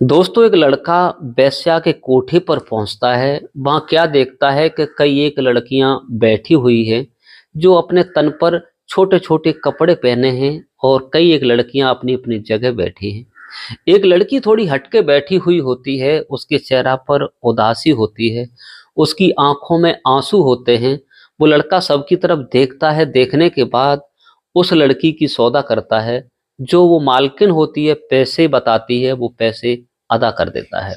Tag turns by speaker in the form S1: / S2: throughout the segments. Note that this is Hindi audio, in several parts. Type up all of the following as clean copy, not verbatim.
S1: दोस्तों, एक लड़का वेश्या के कोठे पर पहुंचता है। वहां क्या देखता है कि कई एक लड़कियां बैठी हुई हैं जो अपने तन पर छोटे छोटे कपड़े पहने हैं और कई एक लड़कियां अपनी अपनी जगह बैठी हैं। एक लड़की थोड़ी हटके बैठी हुई होती है, उसके चेहरा पर उदासी होती है, उसकी आंखों में आंसू होते हैं। वो लड़का सबकी तरफ देखता है, देखने के बाद उस लड़की की सौदा करता है। जो वो मालकिन होती है, पैसे बताती है, वो पैसे अदा कर देता है।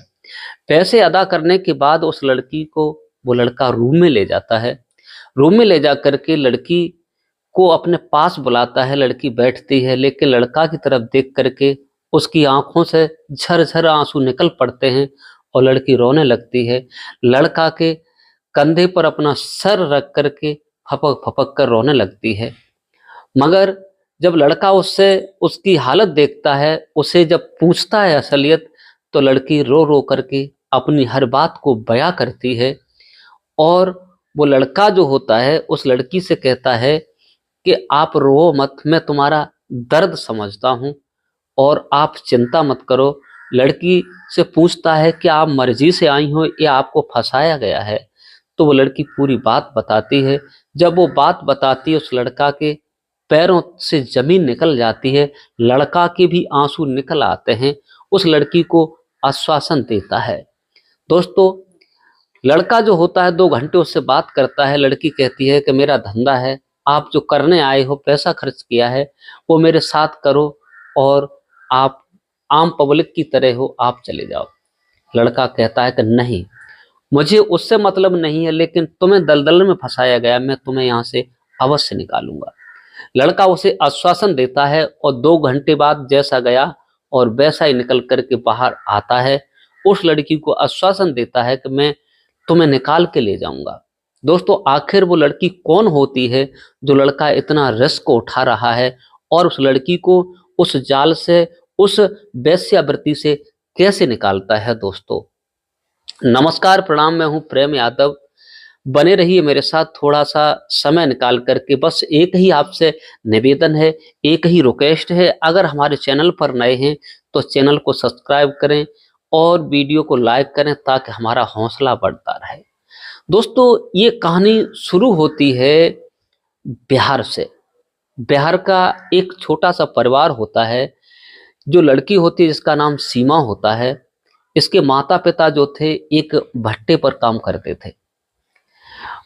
S1: पैसे अदा करने के बाद उस लड़की को वो लड़का रूम में ले जाता है। रूम में ले जा करके लड़की को अपने पास बुलाता है। लड़की बैठती है, लेकिन लड़का की तरफ देख करके उसकी आंखों से झरझर आंसू निकल पड़ते हैं और लड़की रोने लगती है। लड़का के कंधे पर अपना सर रख करके फपक फपक कर रोने लगती है। मगर जब लड़का उससे उसकी हालत देखता है, उसे जब पूछता है असलियत, तो लड़की रो रो करके अपनी हर बात को बयां करती है। और वो लड़का जो होता है उस लड़की से कहता है कि आप रो मत, मैं तुम्हारा दर्द समझता हूँ और आप चिंता मत करो। लड़की से पूछता है कि आप मर्जी से आई हो या आपको फंसाया गया है। तो वो लड़की पूरी बात बताती है। जब वो बात बताती है, उस लड़का के पैरों से जमीन निकल जाती है, लड़का के भी आंसू निकल आते हैं। उस लड़की को आश्वासन देता है। दोस्तों, लड़का जो होता है 2 घंटे उससे बात करता है। लड़की कहती है कि मेरा धंधा है, आप जो करने आए हो, पैसा खर्च किया है, वो मेरे साथ करो और आप आम पब्लिक की तरह हो, आप चले जाओ। लड़का कहता है कि नहीं, मुझे उससे मतलब नहीं है, लेकिन तुम्हें दलदल में फंसाया गया, मैं तुम्हें यहाँ से अवश्य निकालूंगा। लड़का उसे आश्वासन देता है और 2 घंटे बाद जैसा गया और वैसा ही निकल करके बाहर आता है। उस लड़की को आश्वासन देता है कि मैं तुम्हें निकाल के ले जाऊंगा। दोस्तों, आखिर वो लड़की कौन होती है जो लड़का इतना रिस्क उठा रहा है और उस लड़की को उस जाल से, उस वेश्यावृत्ति से कैसे निकालता है? दोस्तों, नमस्कार, प्रणाम। मैं हूं प्रेम यादव। बने रहिए मेरे साथ, थोड़ा सा समय निकाल करके। बस एक ही आपसे निवेदन है, एक ही रिक्वेस्ट है। अगर हमारे चैनल पर नए हैं तो चैनल को सब्सक्राइब करें और वीडियो को लाइक करें ताकि हमारा हौसला बढ़ता रहे। दोस्तों, ये कहानी शुरू होती है बिहार से। बिहार का एक छोटा सा परिवार होता है। जो लड़की होती है जिसका नाम सीमा होता है, इसके माता पिता जो थे एक भट्टे पर काम करते थे।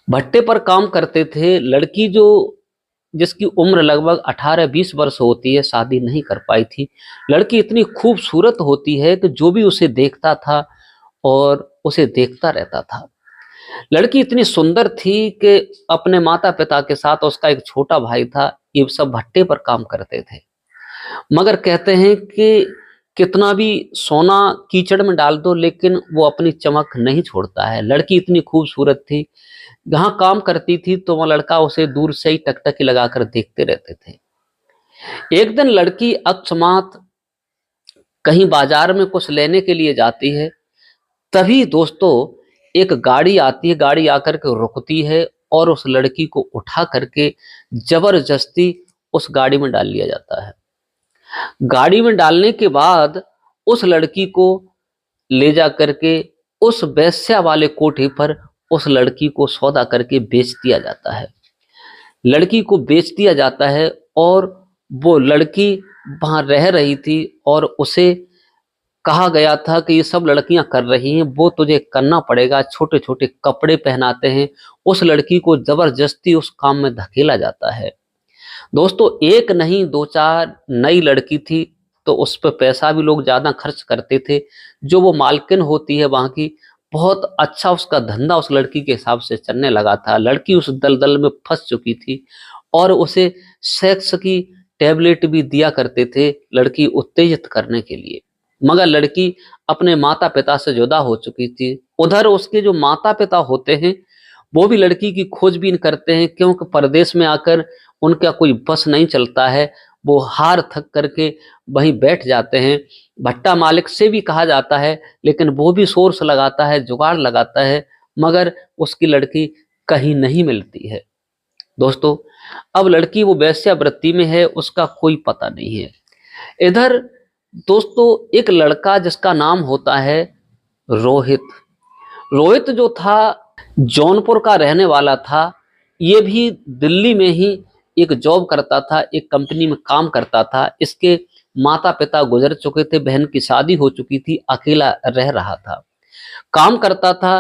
S1: भट्टे पर काम करते थे। लड़की जो, जिसकी उम्र लगभग 18-20 वर्ष होती है, शादी नहीं कर पाई थी। लड़की इतनी खूबसूरत होती है कि जो भी उसे देखता था और उसे देखता रहता था। लड़की इतनी सुंदर थी कि अपने माता पिता के साथ, उसका एक छोटा भाई था, ये सब भट्टे पर काम करते थे। मगर कहते हैं कि कितना भी सोना कीचड़ में डाल दो, लेकिन वो अपनी चमक नहीं छोड़ता है। लड़की इतनी खूबसूरत थी, जहाँ काम करती थी तो वह लड़का उसे दूर से ही टकटकी लगाकर देखते रहते थे। एक दिन लड़की अकस्मात कहीं बाजार में कुछ लेने के लिए जाती है। तभी दोस्तों एक गाड़ी आती है। गाड़ी आकर के रुकती है और उस लड़की को उठा करके जबरदस्ती उस गाड़ी में डाल लिया जाता है। गाड़ी में डालने के बाद उस लड़की को ले जा करके उस वेश्या वाले कोठे पर उस लड़की को सौदा करके बेच दिया जाता है। लड़की को बेच दिया जाता है और वो लड़की वहां रह रही थी और उसे कहा गया था कि ये सब लड़कियां कर रही हैं, वो तुझे करना पड़ेगा। छोटे छोटे कपड़े पहनाते हैं। उस लड़की को जबरदस्ती उस काम में धकेला जाता है। दोस्तों, एक नहीं 2-4 नई लड़की थी, तो उस पर पैसा भी लोग ज्यादा खर्च करते थे। जो वो मालकिन होती है वहां की, बहुत अच्छा उसका धंधा उस लड़की के हिसाब से चलने लगा था। लड़की उस दलदल में फंस चुकी थी और उसे सेक्स की टैबलेट भी दिया करते थे लड़की उत्तेजित करने के लिए। मगर लड़की अपने माता पिता से जुदा हो चुकी थी। उधर उसके जो माता पिता होते हैं वो भी लड़की की खोजबीन करते हैं, क्योंकि परदेश में आकर उनका कोई बस नहीं चलता है। वो हार थक करके वहीं बैठ जाते हैं। भट्टा मालिक से भी कहा जाता है, लेकिन वो भी सोर्स लगाता है, जुगाड़ लगाता है, मगर उसकी लड़की कहीं नहीं मिलती है। दोस्तों, अब लड़की वो वेश्यावृत्ति में है, उसका कोई पता नहीं है। इधर दोस्तों एक लड़का जिसका नाम होता है रोहित। रोहित जो था जौनपुर का रहने वाला था। ये भी दिल्ली में ही एक जॉब करता था, एक कंपनी में काम करता था। इसके माता पिता गुजर चुके थे, बहन की शादी हो चुकी थी, अकेला रह रहा था, काम करता था।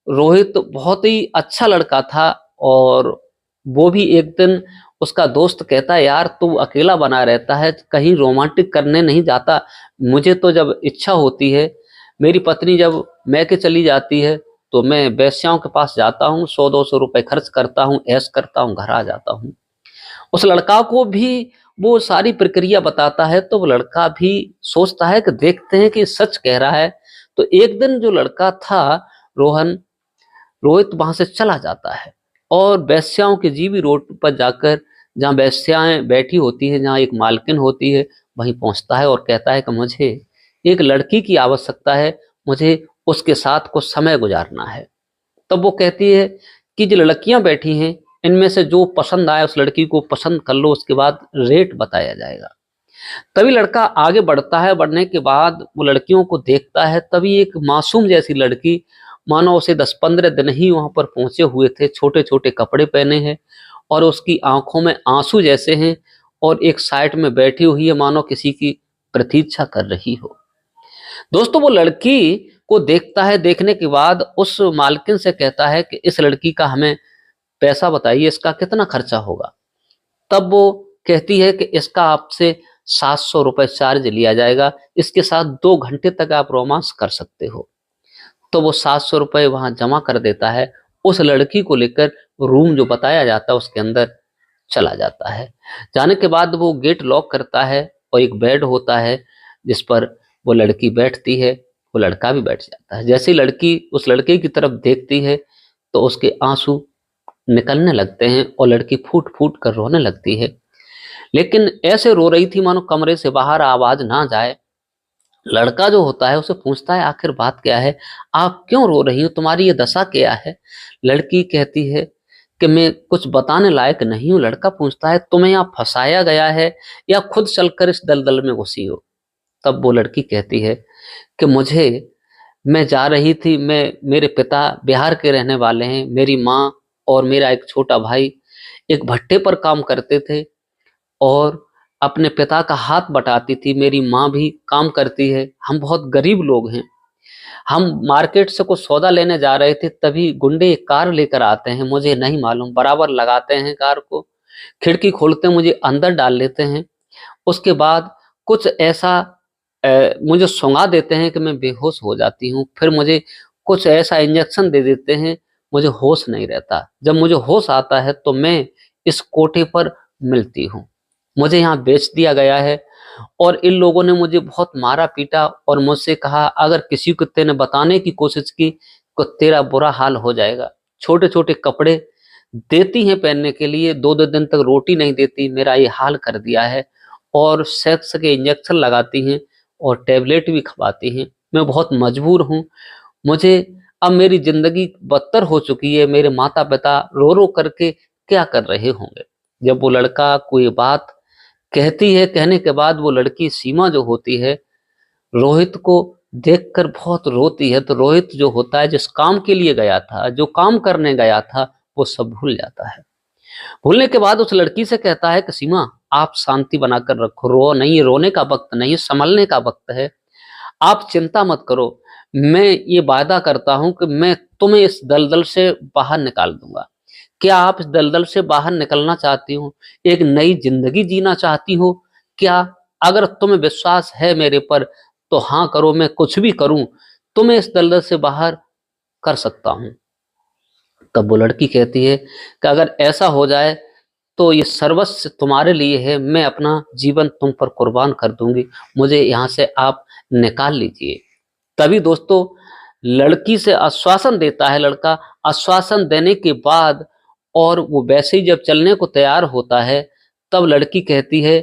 S1: रोहित बहुत ही अच्छा लड़का था। और वो भी एक दिन उसका दोस्त कहता है, यार तू अकेला बना रहता है, कहीं रोमांटिक करने नहीं जाता? मुझे तो जब इच्छा होती है, मेरी पत्नी जब मैके चली जाती है तो मैं वेश्याओं के पास जाता हूँ, 100-200 रुपए खर्च करता हूँ, ऐश करता हूँ, घर आ जाता हूँ। उस लड़का को भी वो सारी प्रक्रिया बताता है, तो वो लड़का भी सोचता है कि देखते हैं कि सच कह रहा है। तो एक दिन जो लड़का था रोहन रोहित वहां से चला जाता है और वेश्याओं की जीवी रोड पर जाकर, जहाँ वेश्याएं बैठी होती है, जहाँ एक मालकिन होती है, वहीं पहुंचता है और कहता है कि मुझे एक लड़की की आवश्यकता है, मुझे उसके साथ कुछ समय गुजारना है। तब वो कहती है कि जो लड़कियां बैठी हैं, इनमें से जो पसंद आए उस लड़की को पसंद कर लो, उसके बाद रेट बताया जाएगा। तभी लड़का आगे बढ़ता है, बढ़ने के बाद वो लड़कियों को देखता है। तभी एक मासूम जैसी लड़की, मानो उसे 10-15 दिन ही वहां पर पहुंचे हुए थे, छोटे छोटे कपड़े पहने हैं और उसकी आंखों में आंसू जैसे हैं, और एक साइड में बैठी हुई है, मानो किसी की प्रतीक्षा कर रही हो। दोस्तों वो लड़की को देखता है, देखने के बाद उस मालकिन से कहता है कि इस लड़की का हमें पैसा बताइए, इसका कितना खर्चा होगा। तब वो कहती है कि इसका आपसे 700 रुपये चार्ज लिया जाएगा, इसके साथ 2 घंटे तक आप रोमांस कर सकते हो। तो वो 700 रुपये वहां जमा कर देता है। उस लड़की को लेकर रूम जो बताया जाता है उसके अंदर चला जाता है। जाने के बाद वो गेट लॉक करता है और एक बेड होता है जिस पर वो लड़की बैठती है, वो लड़का भी बैठ जाता है। जैसे ही लड़की उस लड़के की तरफ देखती है तो उसके आंसू निकलने लगते हैं और लड़की फूट फूट कर रोने लगती है। लेकिन ऐसे रो रही थी मानो कमरे से बाहर आवाज ना जाए। लड़का जो होता है उसे पूछता है, आखिर बात क्या है, आप क्यों रो रही हो, तुम्हारी ये दशा क्या है? लड़की कहती है कि मैं कुछ बताने लायक नहीं हूँ। लड़का पूछता है, तुम्हें यहाँ फंसाया गया है या खुद चलकर इस दलदल में घुसी हो? तब वो लड़की कहती है कि मैं जा रही थी, मेरे पिता बिहार के रहने वाले हैं, मेरी माँ और मेरा एक छोटा भाई एक भट्टे पर काम करते थे और अपने पिता का हाथ बटाती थी। मेरी माँ भी काम करती है, हम बहुत गरीब लोग हैं। हम मार्केट से कुछ सौदा लेने जा रहे थे, तभी गुंडे एक कार लेकर आते हैं, मुझे नहीं मालूम, बराबर लगाते हैं कार को, खिड़की खोलते मुझे अंदर डाल लेते हैं। उसके बाद कुछ ऐसा मुझे सुंघा देते हैं कि मैं बेहोश हो जाती हूँ। फिर मुझे कुछ ऐसा इंजेक्शन दे देते हैं, मुझे होश नहीं रहता। जब मुझे होश आता है तो मैं इस कोठे पर मिलती हूँ। मुझे यहाँ बेच दिया गया है और इन लोगों ने मुझे बहुत मारा पीटा और मुझसे कहा, अगर किसी को तेने बताने की कोशिश की तो तेरा बुरा हाल हो जाएगा। छोटे छोटे कपड़े देती हैं पहनने के लिए, 2-2 दिन तक रोटी नहीं देती, मेरा ये हाल कर दिया है। और सेक्स के इंजेक्शन लगाती हैं और टैबलेट भी खवाती हैं। मैं बहुत मजबूर हूँ। मुझे अब मेरी जिंदगी बदतर हो चुकी है। मेरे माता पिता रो रो करके क्या कर रहे होंगे? जब वो लड़का कोई बात कहती है, कहने के बाद वो लड़की सीमा जो होती है, रोहित को देखकर बहुत रोती है। तो रोहित जो होता है, जिस काम के लिए गया था, जो काम करने गया था, वो सब भूल जाता है। भूलने के बाद उस लड़की से कहता है कि सीमा, आप शांति बनाकर रखो, रो नहीं, ये रोने का वक्त नहीं, संभलने का वक्त है। आप चिंता मत करो, मैं ये वादा करता हूं कि मैं तुम्हें इस दलदल से बाहर निकाल दूंगा। क्या आप इस दलदल से बाहर निकलना चाहती हो? एक नई जिंदगी जीना चाहती हो क्या? अगर तुम्हें विश्वास है मेरे पर तो हाँ करो, मैं कुछ भी करूं, तुम्हें इस दलदल से बाहर कर सकता हूं। तब वो लड़की कहती है कि अगर ऐसा हो जाए तो ये सर्वस्व तुम्हारे लिए है, मैं अपना जीवन तुम पर कुर्बान कर दूंगी, मुझे यहाँ से आप निकाल लीजिए। तभी दोस्तों लड़की से आश्वासन देता है लड़का। आश्वासन देने के बाद और वो वैसे ही जब चलने को तैयार होता है, तब लड़की कहती है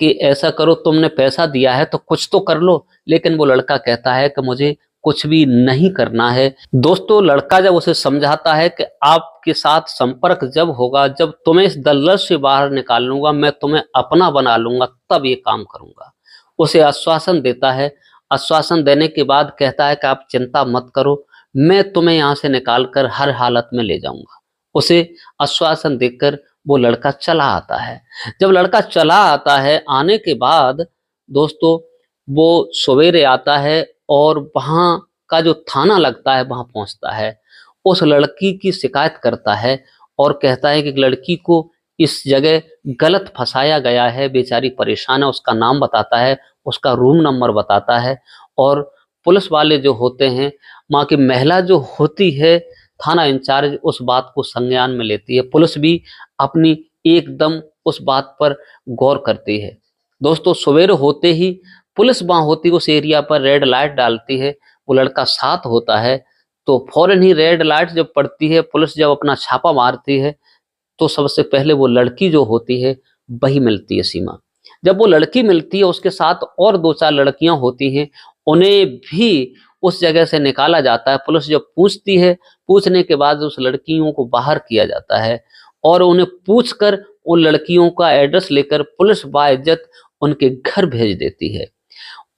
S1: कि ऐसा करो, तुमने पैसा दिया है तो कुछ तो कर लो। लेकिन वो लड़का कहता है कि मुझे कुछ भी नहीं करना है। दोस्तों लड़का जब उसे समझाता है कि आपके साथ संपर्क जब होगा, जब तुम्हें इस दलदल से बाहर निकाल लूंगा, मैं तुम्हें अपना बना लूंगा, तब ये काम करूंगा। उसे आश्वासन देता है। आश्वासन देने के बाद कहता है कि आप चिंता मत करो, मैं तुम्हें यहाँ से निकाल कर हर हालत में ले जाऊंगा। उसे आश्वासन देकर वो लड़का चला आता है। जब लड़का चला आता है, आने के बाद दोस्तों वो सवेरे आता है और वहाँ का जो थाना लगता है वहाँ पहुँचता है। उस लड़की की शिकायत करता है और कहता है कि लड़की को इस जगह गलत फंसाया गया है, बेचारी परेशान है। उसका नाम बताता है, उसका रूम नंबर बताता है और पुलिस वाले जो होते हैं, वहाँ की महिला जो होती है थाना इंचार्ज, उस बात को संज्ञान में लेती है। पुलिस भी अपनी एकदम उस बात पर गौर करती है। दोस्तों सवेरे होते ही पुलिस वहाँ होती उस एरिया पर रेड लाइट डालती है। वो लड़का साथ होता है तो फौरन ही रेड लाइट जब पड़ती है, पुलिस जब अपना छापा मारती है तो सबसे पहले वो लड़की जो होती है वही मिलती है, सीमा। जब वो लड़की मिलती है उसके साथ और दो चार लड़कियां होती हैं, उन्हें भी उस जगह से निकाला जाता है। पुलिस जब पूछती है, पूछने के बाद उस लड़कियों को बाहर किया जाता है और उन्हें पूछकर उन लड़कियों का एड्रेस लेकर पुलिस बाइज्जत उनके घर भेज देती है।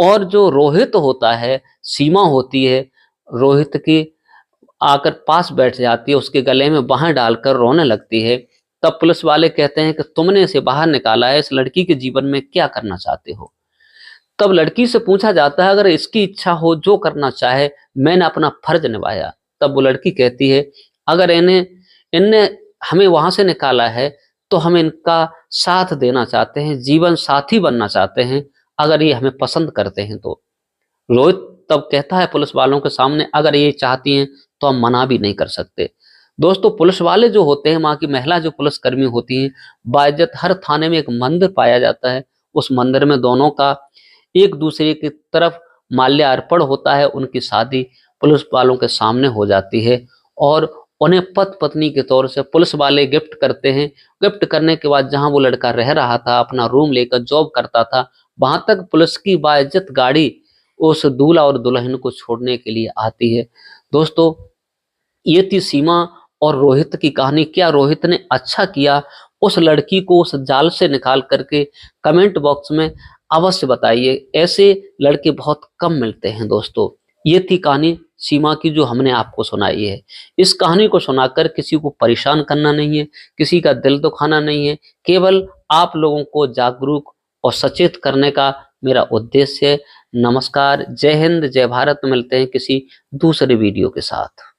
S1: और जो रोहित होता है, सीमा होती है, रोहित की आकर पास बैठ जाती है, उसके गले में बाहें डालकर रोने लगती है। तब पुलिस वाले कहते हैं कि तुमने इसे बाहर निकाला है, इस लड़की के जीवन में क्या करना चाहते हो? तब लड़की से पूछा जाता है, अगर इसकी इच्छा हो जो करना चाहे, मैंने अपना फर्ज निभाया। तब वो लड़की कहती है, अगर इन्हें इनने हमें वहां से निकाला है तो हम इनका साथ देना चाहते हैं, जीवन साथी बनना चाहते हैं, अगर ये हमें पसंद करते हैं तो। रोहित तब कहता है पुलिस वालों के सामने, अगर ये चाहती हैं तो हम मना भी नहीं कर सकते। दोस्तों पुलिस वाले जो होते हैं, वहाँ की महिला जो पुलिसकर्मी होती हैं, बाइज्जत हर थाने में एक मंदिर पाया जाता है। उस मंदिर में दोनों का एक दूसरे की तरफ माल्यार्पण होता है। उनकी शादी पुलिस वालों के सामने हो जाती है और उन्हें पति पत्नी के तौर से पुलिस वाले गिफ्ट करते हैं। गिफ्ट करने के बाद जहां वो लड़का रह रहा था, अपना रूम लेकर जॉब करता था, वहां तक पुलिस की बाइज्जत गाड़ी उस दूल्हा और दुल्हन को छोड़ने के लिए आती है। दोस्तों ये थी सीमा और रोहित की कहानी। क्या रोहित ने अच्छा किया उस लड़की को उस जाल से निकाल करके? कमेंट बॉक्स में अवश्य बताइए। ऐसे लड़के बहुत कम मिलते हैं दोस्तों। ये थी कहानी सीमा की जो हमने आपको सुनाई है। इस कहानी को सुनाकर किसी को परेशान करना नहीं है, किसी का दिल दुखाना नहीं है, केवल आप लोगों को जागरूक और सचेत करने का मेरा उद्देश्य है। नमस्कार, जय हिंद, जय भारत। मिलते हैं किसी दूसरे वीडियो के साथ।